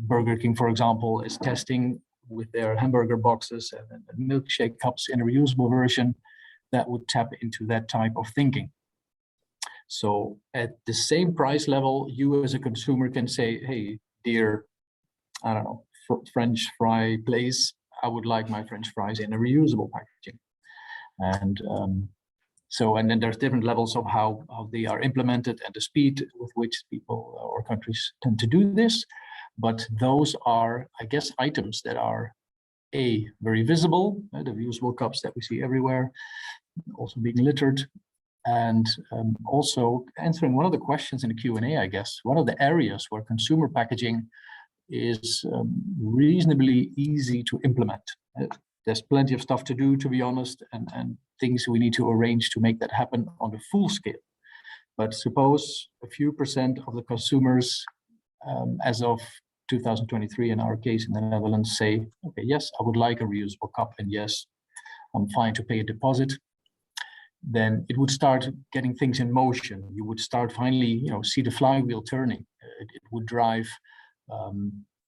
Burger King, for example, is testing with their hamburger boxes and milkshake cups in a reusable version, that would tap into that type of thinking. So at the same price level, you as a consumer can say, hey, dear, I don't know, French fry place, I would like my French fries in a reusable packaging. And then there's different levels of how they are implemented and the speed with which people or countries tend to do this. But those are, I guess, items that are very visible, the reusable cups that we see everywhere, also being littered. And also answering one of the questions in the Q&A, I guess, one of the areas where consumer packaging is reasonably easy to implement. There's plenty of stuff to do, to be honest, and things we need to arrange to make that happen on a full scale. But suppose a few percent of the consumers, as of 2023, in our case in the Netherlands, say, okay, yes, I would like a reusable cup, and yes, I'm fine to pay a deposit. Then it would start getting things in motion. You would start finally, see the flywheel turning. It would drive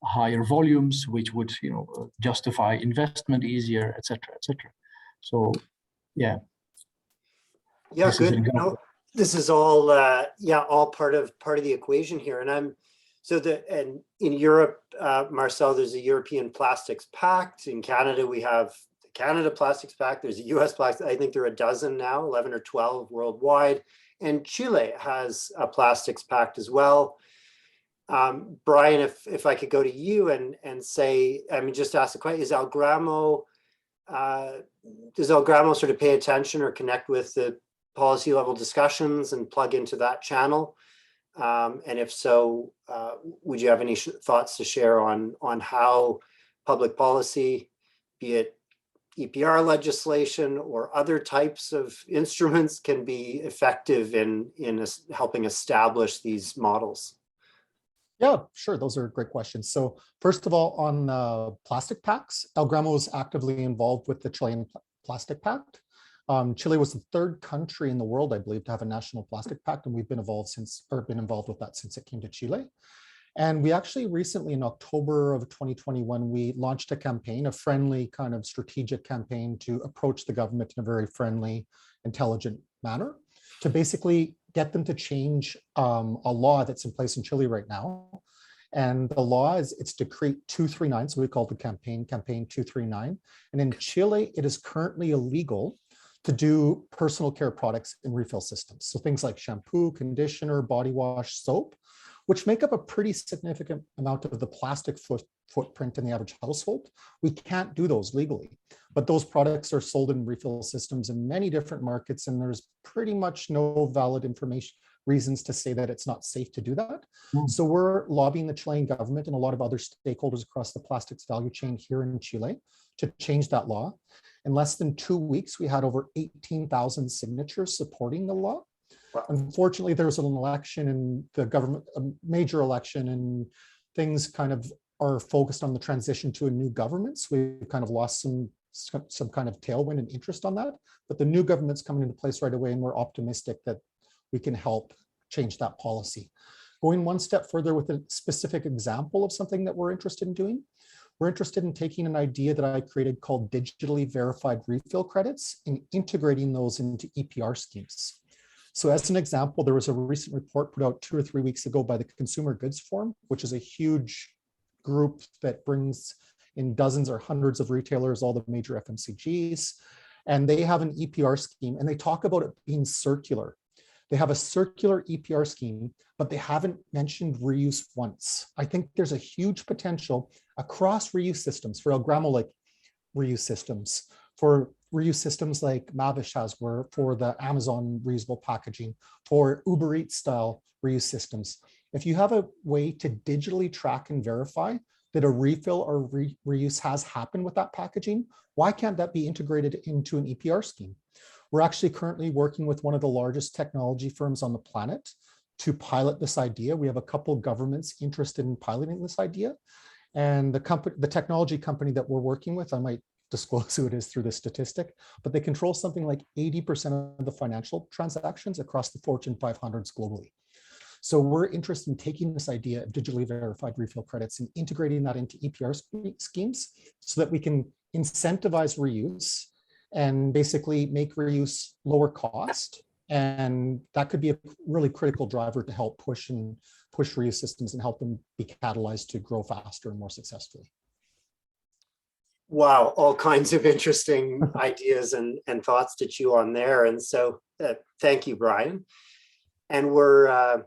higher volumes, which would, justify investment easier, etc., etc. So, yeah.
Yeah,
This is
good.
an example.
This is all, all part of the equation here. And and in Europe, Marcel, there's a European Plastics Pact. In Canada, we have the Canada Plastics Pact. There's a US Plastics. I think there are a dozen now, 11 or 12 worldwide. And Chile has a Plastics Pact as well. Brian, if I could go to you and say, just ask the question: does Algramo sort of pay attention or connect with the policy level discussions and plug into that channel? And if so, would you have any thoughts to share on how public policy, be it EPR legislation or other types of instruments, can be effective in helping establish these models?
Yeah, sure. Those are great questions. So first of all, on plastic packs, Algramo is actively involved with the Chilean Plastic Pact. Chile was the third country in the world, I believe, to have a national plastic pact, and we've been involved with that since it came to Chile. And we actually recently, in October of 2021, we launched a campaign, a friendly kind of strategic campaign to approach the government in a very friendly, intelligent manner, to basically get them to change a law that's in place in Chile right now. And the law it's Decree 239, so we call the campaign 239. And in Chile, it is currently illegal to do personal care products in refill systems. So things like shampoo, conditioner, body wash, soap, which make up a pretty significant amount of the plastic footprint in the average household. We can't do those legally, but those products are sold in refill systems in many different markets, and there's pretty much no valid reasons to say that it's not safe to do that. So we're lobbying the Chilean government and a lot of other stakeholders across the plastics value chain here in Chile to change that law. In less than 2 weeks, we had over 18,000 signatures supporting the law.
Wow.
Unfortunately, there was an election in the government, a major election, and things kind of are focused on the transition to a new government. So we kind of lost some kind of tailwind and interest on that. But the new government's coming into place right away, and we're optimistic that we can help change that policy. Going one step further with a specific example of something that we're interested in doing, we're interested in taking an idea that I created called digitally verified refill credits and integrating those into EPR schemes. So as an example, there was a recent report put out 2 or 3 weeks ago by the Consumer Goods Forum, which is a huge group that brings in dozens or hundreds of retailers, all the major FMCGs, and they have an EPR scheme, and they talk about it being circular. They have a circular EPR scheme, but they haven't mentioned reuse once. I think there's a huge potential across reuse systems for Algramo-like reuse systems, for reuse systems like Mavish has, where for the Amazon reusable packaging, for Uber Eats style reuse systems. If you have a way to digitally track and verify that a refill or reuse has happened with that packaging, why can't that be integrated into an EPR scheme? We're actually currently working with one of the largest technology firms on the planet to pilot this idea. We have a couple of governments interested in piloting this idea. And the technology company that we're working with, I might disclose who it is through the statistic, but they control something like 80% of the financial transactions across the Fortune 500s globally. So we're interested in taking this idea of digitally verified refill credits and integrating that into EPR schemes so that we can incentivize reuse and basically make reuse lower cost. And that could be a really critical driver to help push reuse systems and help them be catalyzed to grow faster and more successfully.
Wow, all kinds of interesting ideas and thoughts to chew on there. And so thank you, Brian. And we're at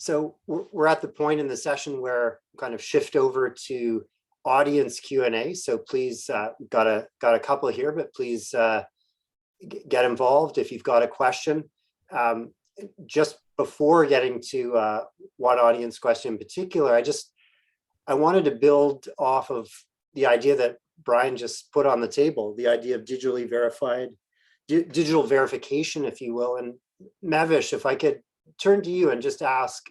the point in the session where we kind of shift over to audience Q&A. So please, got a couple here, but please get involved if you've got a question. Just before getting to one audience question in particular, I wanted to build off of the idea that Brian just put on the table, the idea of digitally verified, digital verification, if you will. And Mavish, if I could turn to you and just ask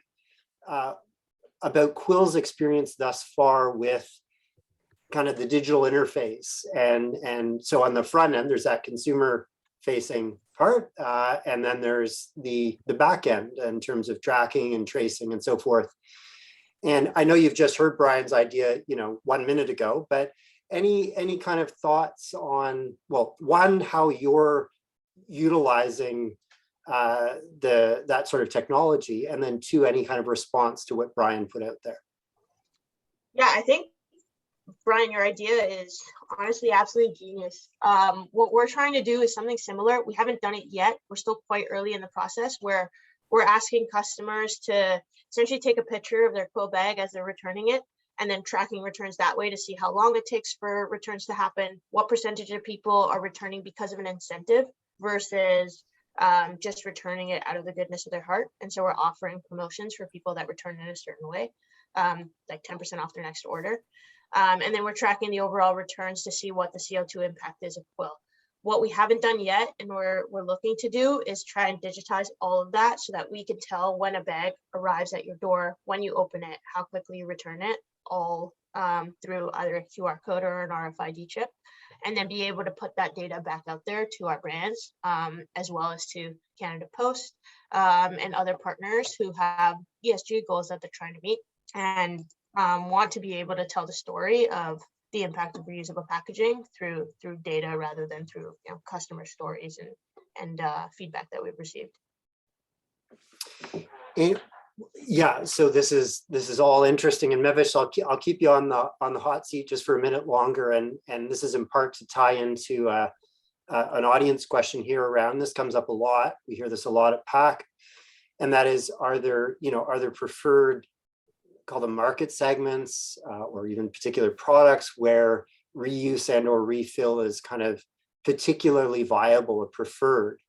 about Quill's experience thus far with kind of the digital interface. And so on the front end, there's that consumer facing part, and then there's the back end in terms of tracking and tracing and so forth. And I know you've just heard Brian's idea, 1 minute ago, but any kind of thoughts on, well, one, how you're utilizing that sort of technology, and then two, any kind of response to what Brian put out there?
Yeah, I think, Brian, your idea is honestly absolutely genius. What we're trying to do is something similar. We haven't done it yet. We're still quite early in the process, where we're asking customers to essentially take a picture of their Quill bag as they're returning it, and then tracking returns that way to see how long it takes for returns to happen, what percentage of people are returning because of an incentive versus just returning it out of the goodness of their heart. And so we're offering promotions for people that return in a certain way, like 10% off their next order. And then we're tracking the overall returns to see what the CO2 impact is of Quill. What we haven't done yet, and we're looking to do, is try and digitize all of that so that we can tell when a bag arrives at your door, when you open it, how quickly you return it, all through either a QR code or an RFID chip, and then be able to put that data back out there to our brands, as well as to Canada Post and other partners who have ESG goals that they're trying to meet, and want to be able to tell the story of the impact of reusable packaging through data rather than through customer stories and feedback that we've received.
And yeah, so this is all interesting, and Mevish, I'll keep you on the hot seat just for a minute longer, and this is in part to tie into an audience question here around this. Comes up a lot. We hear this a lot at PAC, and that is, are there preferred, call them market segments, or even particular products where reuse and or refill is kind of particularly viable or preferred?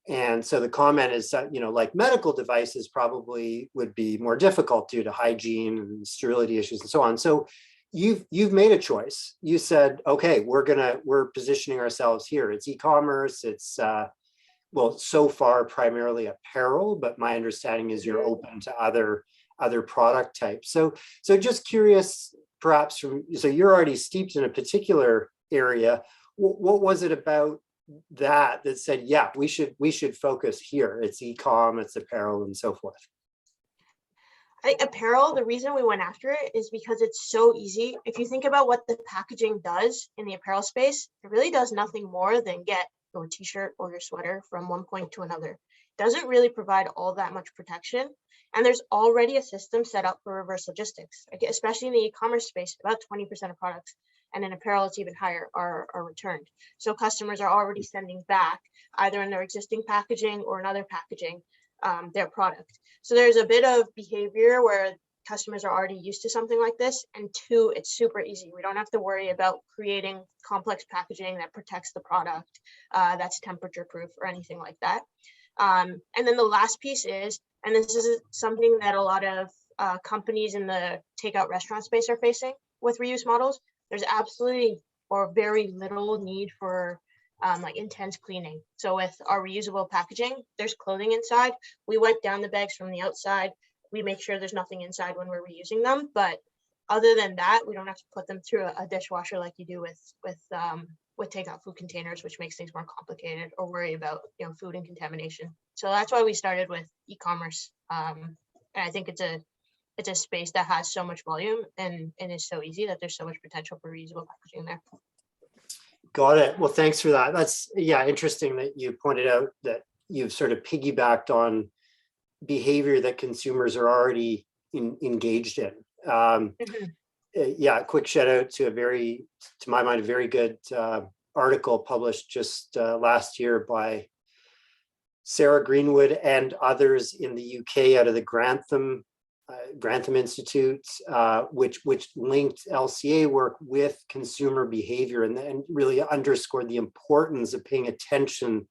And so the comment is that, like medical devices probably would be more difficult due to hygiene and sterility issues and so on. So you've made a choice. You said, okay, we're positioning ourselves here. It's e-commerce. It's well, so far primarily apparel, but my understanding is you're open to other product types. So just curious, perhaps so you're already steeped in a particular area. What was it about that said, yeah, we should focus here? It's e-com, it's apparel, and so forth.
I think apparel, the reason we went after it is because it's so easy. If you think about what the packaging does in the apparel space, it really does nothing more than get your t-shirt or your sweater from one point to another. It doesn't really provide all that much protection. And there's already a system set up for reverse logistics, especially in the e-commerce space. About 20% of products, and in apparel it's even higher, are returned. So customers are already sending back, either in their existing packaging or another packaging, their product. So there's a bit of behavior where customers are already used to something like this. And two, it's super easy. We don't have to worry about creating complex packaging that protects the product, that's temperature proof or anything like that. And then the last piece is, and this is something that a lot of companies in the takeout restaurant space are facing with reuse models, there's absolutely or very little need for like intense cleaning. So with our reusable packaging, there's clothing inside. We wipe down the bags from the outside. We make sure there's nothing inside when we're reusing them. But other than that, we don't have to put them through a dishwasher like you do with takeout food containers, which makes things more complicated, or worry about food and contamination. So that's why we started with e-commerce. And I think it's a space that has so much volume and is so easy that there's so much potential for reusable packaging there.
Got it. Well, thanks for that. That's interesting that you pointed out that you've sort of piggybacked on behavior that consumers are already engaged in. Quick shout out to to my mind, a very good article published just last year by Sarah Greenwood and others in the UK out of the Grantham Institute, which linked LCA work with consumer behavior and really underscored the importance of paying attention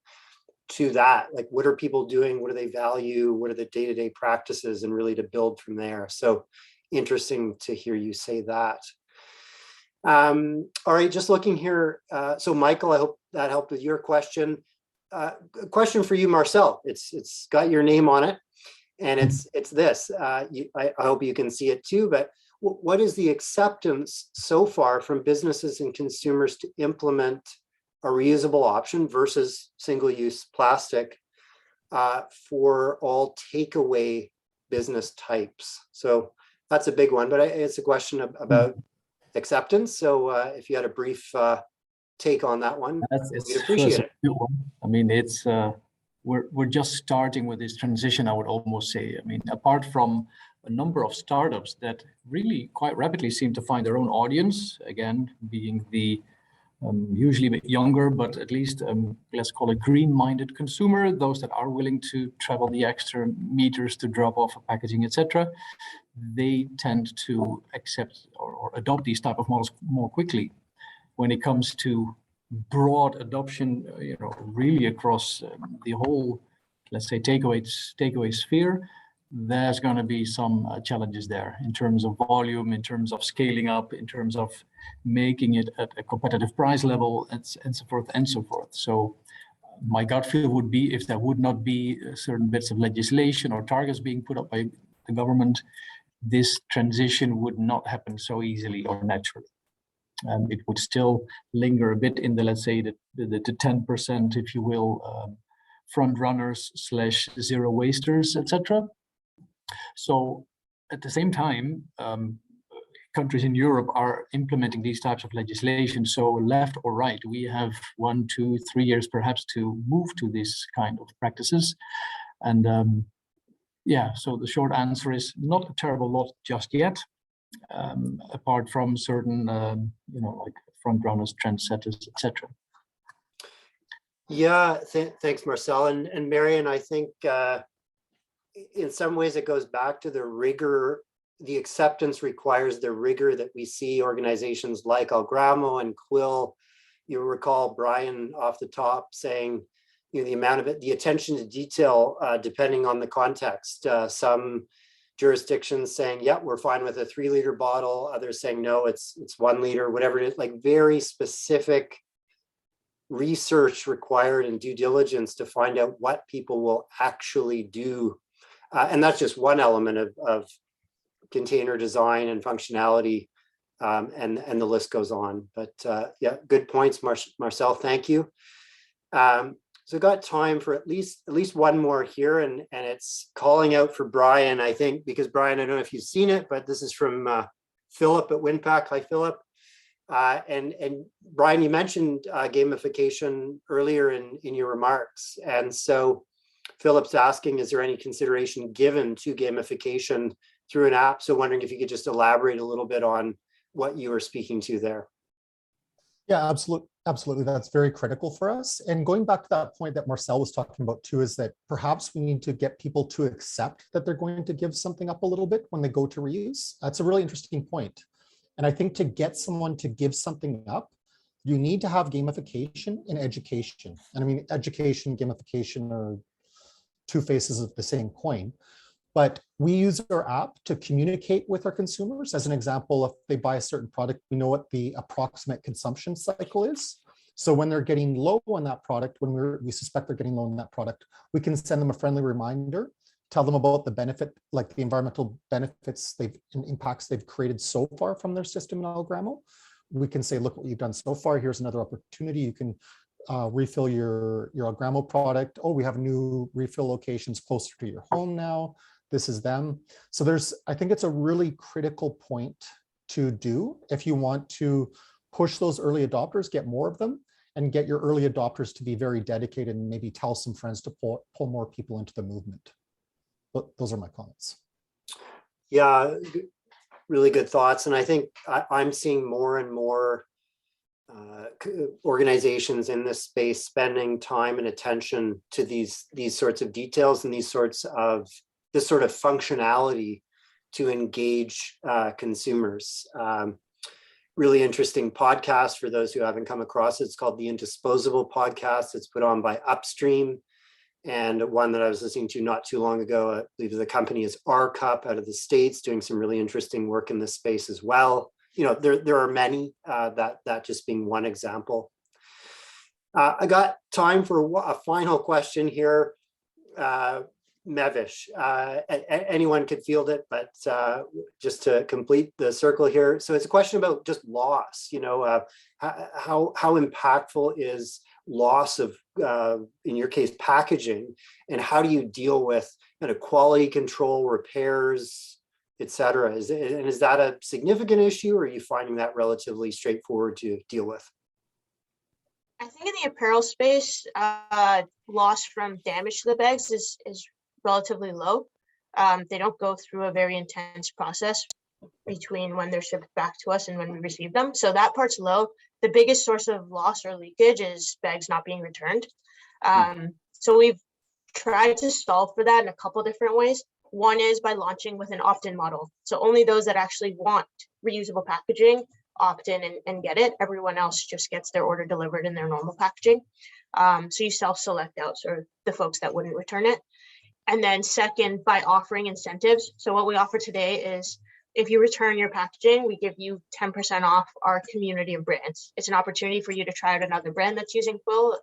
to that. Like, what are people doing? What do they value? What are the day-to-day practices? And really to build from there. So interesting to hear you say that. All right, just looking here. So Michael, I hope that helped with your question. A question for you, Marcel. It's got your name on it. And it's this. I hope you can see it too. But what is the acceptance so far from businesses and consumers to implement a reusable option versus single-use plastic for all takeaway business types? So that's a big one, but it's a question about acceptance. So if you had a brief take on that one, we'd appreciate it.
I mean, it's we're just starting with this transition, I would almost say. I mean, apart from a number of startups that really quite rapidly seem to find their own audience, again, being the usually a bit younger, but at least let's call it green-minded consumer, those that are willing to travel the extra meters to drop off a packaging, etc. They tend to accept or adopt these type of models more quickly. When it comes to broad adoption, really across the whole, let's say, takeaway sphere, there's going to be some challenges there in terms of volume, in terms of scaling up, in terms of making it at a competitive price level, and so forth and so forth. So my gut feel would be, if there would not be certain bits of legislation or targets being put up by the government, this transition would not happen so easily or naturally. It would still linger a bit in the, let's say, the 10%, if you will, front runners / zero wasters, etc. So at the same time, countries in Europe are implementing these types of legislation. So left or right, we have 1, 2, 3 years perhaps to move to this kind of practices. And so the short answer is not a terrible lot just yet. Apart from certain, like front runners, trendsetters, etc.
Yeah, thanks, Marcel. And Marion, I think in some ways it goes back to the rigor. The acceptance requires the rigor that we see organizations like Algramo and Quill. You recall Brian off the top saying, the amount of it, the attention to detail, depending on the context. Some jurisdictions saying, yeah, we're fine with a 3-liter bottle. Others saying, no, it's 1 liter, whatever it is, like very specific research required and due diligence to find out what people will actually do. And that's just one element of container design and functionality, and the list goes on. But yeah, good points, Marcel, thank you. So got time for at least one more here, and it's calling out for Brian, I think, because Brian, I don't know if you've seen it, but this is from Philip at Winpack. Hi, Philip. And Brian, you mentioned gamification earlier in your remarks. And so Philip's asking, is there any consideration given to gamification through an app? So wondering if you could just elaborate a little bit on what you were speaking to there.
Yeah, absolutely. That's very critical for us. And going back to that point that Marcel was talking about too, is that perhaps we need to get people to accept that they're going to give something up a little bit when they go to reuse. That's a really interesting point. And I think to get someone to give something up, you need to have gamification and education. And I mean, education, gamification are two faces of the same coin. But we use our app to communicate with our consumers. As an example, if they buy a certain product, we know what the approximate consumption cycle is. So when they're getting low on that product, when we suspect they're getting low on that product, we can send them a friendly reminder, tell them about the benefit, like the environmental benefits and impacts they've created so far from their system in Algramo. We can say, look what you've done so far. Here's another opportunity. You can refill your Algramo product. Oh, we have new refill locations closer to your home now. This is them. So I think it's a really critical point to do if you want to push those early adopters, get more of them, and get your early adopters to be very dedicated and maybe tell some friends to pull more people into the movement. But those are my comments.
Yeah, really good thoughts. And I think I'm seeing more and more organizations in this space spending time and attention to these sorts of details and this sort of functionality to engage consumers. Really interesting podcast for those who haven't come across it. It's called the Indisposable Podcast. It's put on by Upstream, and one that I was listening to not too long ago. I believe the company is R-Cup out of the States, doing some really interesting work in this space as well. There are many, that just being one example. I got time for a final question here. Mevish, anyone could field it, but just to complete the circle here. So it's a question about just loss, how impactful is loss of, in your case, packaging, and how do you deal with kind of quality control, repairs, et cetera? Is that a significant issue, or are you finding that relatively straightforward to deal with?
I think in the apparel space, loss from damage to the bags is relatively low. They don't go through a very intense process between when they're shipped back to us and when we receive them. So that part's low. The biggest source of loss or leakage is bags not being returned. So we've tried to solve for that in a couple different ways. One is by launching with an opt-in model. So only those that actually want reusable packaging opt in and get it. Everyone else just gets their order delivered in their normal packaging. So you self-select out sort of the folks that wouldn't return it. And then second, by offering incentives. So what we offer today is if you return your packaging, we give you 10% off our community of brands. It's an opportunity for you to try out another brand that's using Quill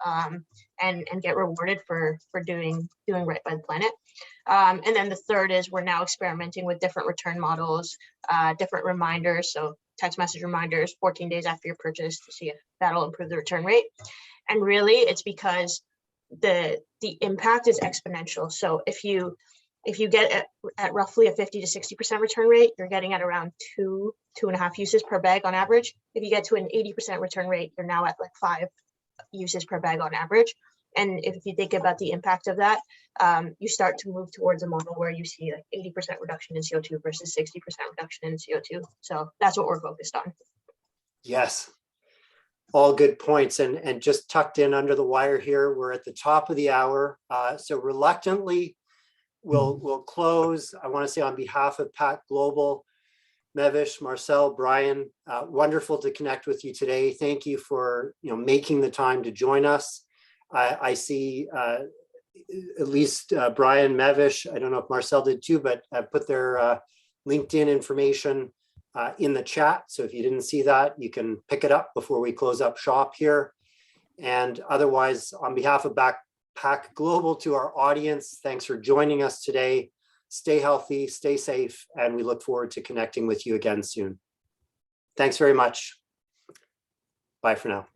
and get rewarded for doing right by the planet. And then the third is we're now experimenting with different return models, different reminders. So text message reminders 14 days after your purchase to see if that'll improve the return rate. And really it's because the impact is exponential. So if you get at roughly a 50 to 60% return rate, you're getting at around 2.5 uses per bag on average. If you get to an 80% return rate, you're now at like 5 uses per bag on average. And if you think about the impact of that, you start to move towards a model where you see like 80% reduction in CO2 versus 60% reduction in CO2. So that's what we're focused on.
Yes, all good points. And just tucked in under the wire here, we're at the top of the hour. So reluctantly, we'll close. I want to say on behalf of Pack Global, Mevish, Marcel, Brian, wonderful to connect with you today. Thank you for making the time to join us. I see at least Brian, Mevish, I don't know if Marcel did too, but I've put their LinkedIn information in the chat. So if you didn't see that, you can pick it up before we close up shop here. And otherwise, on behalf of Pack Global, to our audience, thanks for joining us today. Stay healthy, stay safe, and we look forward to connecting with you again soon. Thanks very much. Bye for now.